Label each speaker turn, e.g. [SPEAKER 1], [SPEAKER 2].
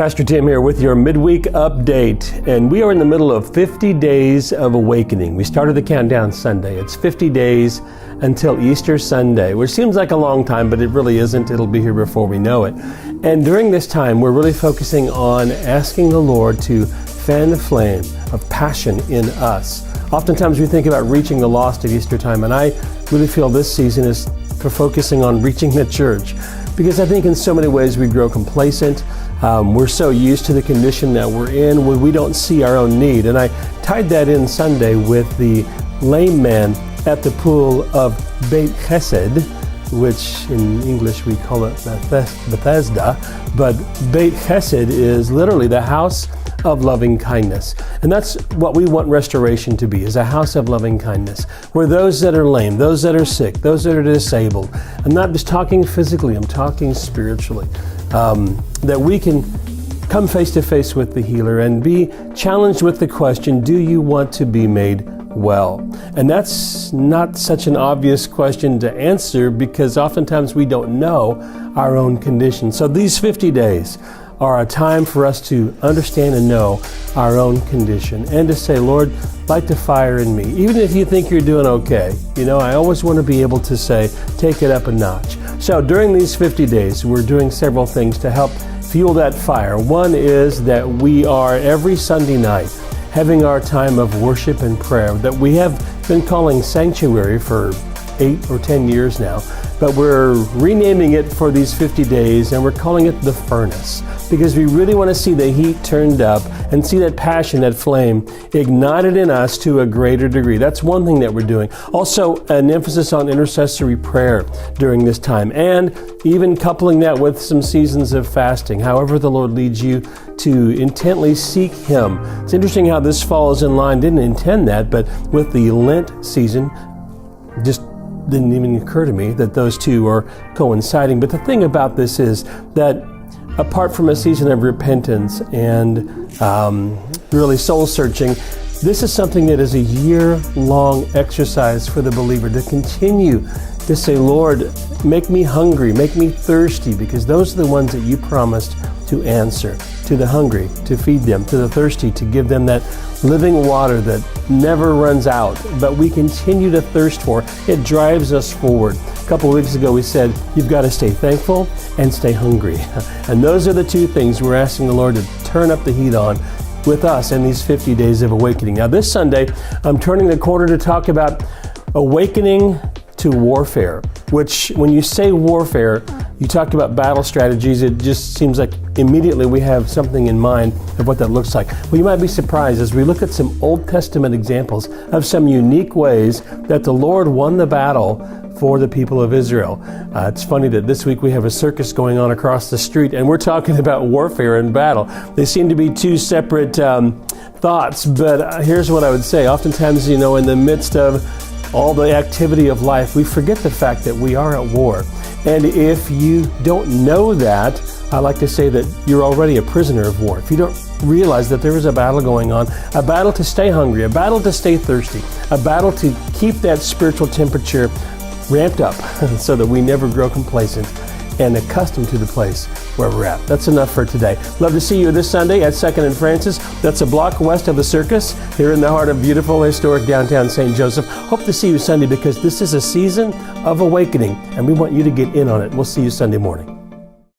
[SPEAKER 1] Pastor Tim here with your midweek update, and we are in the middle of 50 days of awakening. We started the countdown Sunday. It's 50 days until Easter Sunday, which seems like a long time, but it really isn't. It'll be here before we know it. And during this time, we're really focusing on asking the Lord to fan the flame of passion in us. Oftentimes we think about reaching the lost at Easter time, and I really feel this season is for focusing on reaching the church, because I think in so many ways we grow complacent. We're so used to the condition that we're in when we don't see our own need. And I tied that in Sunday with the lame man at the pool of Beit Chesed, which in English we call it Bethesda, but Beit Chesed is literally the house of loving kindness. And that's what we want restoration to be, is a house of loving kindness, where those that are lame, those that are sick, those that are disabled, I'm not just talking physically, I'm talking spiritually, that we can come face to face with the healer and be challenged with the question, do you want to be made well? And that's not such an obvious question to answer, because oftentimes we don't know our own condition. So these 50 days are a time for us to understand and know our own condition and to say, Lord, light the fire in me. Even if you think you're doing okay, I always want to be able to say, take it up a notch. So during these 50 days, we're doing several things to help fuel that fire. One is that we are every Sunday night having our time of worship and prayer that we have been calling Sanctuary for 8 or 10 years now, but we're renaming it for these 50 days, and we're calling it the Furnace, because we really want to see the heat turned up and see that passion, that flame ignited in us to a greater degree. That's one thing that we're doing. Also, an emphasis on intercessory prayer during this time, and even coupling that with some seasons of fasting, however the Lord leads you to intently seek Him. It's interesting how this falls in line. Didn't intend that, but with the Lent season, just didn't even occur to me that those two are coinciding. But the thing about this is that apart from a season of repentance and really soul searching, this is something that is a year-long exercise for the believer to continue to say, Lord, make me hungry, make me thirsty, because those are the ones that you promised to answer. To the hungry, to feed them. To the thirsty, to give them that living water that never runs out, but we continue to thirst for. It drives us forward. A couple of weeks ago we said, you've got to stay thankful and stay hungry. And those are the two things we're asking the Lord to turn up the heat on with us in these 50 days of awakening. Now this Sunday, I'm turning the corner to talk about awakening to warfare, which when you say warfare, you talk about battle strategies, it just seems like immediately we have something in mind of what that looks like. Well, you might be surprised as we look at some Old Testament examples of some unique ways that the Lord won the battle for the people of Israel. It's funny that this week we have a circus going on across the street, and we're talking about warfare and battle. They seem to be two separate thoughts, but here's what I would say. Oftentimes, in the midst of all the activity of life, we forget the fact that we are at war. And if you don't know that, I like to say that you're already a prisoner of war. If you don't realize that there is a battle going on, a battle to stay hungry, a battle to stay thirsty, a battle to keep that spiritual temperature ramped up so that we never grow complacent and accustomed to the place where we're at. That's enough for today. Love to see you this Sunday at 2nd and Francis. That's a block west of the circus here in the heart of beautiful, historic downtown St. Joseph. Hope to see you Sunday, because this is a season of awakening, and we want you to get in on it. We'll see you Sunday morning.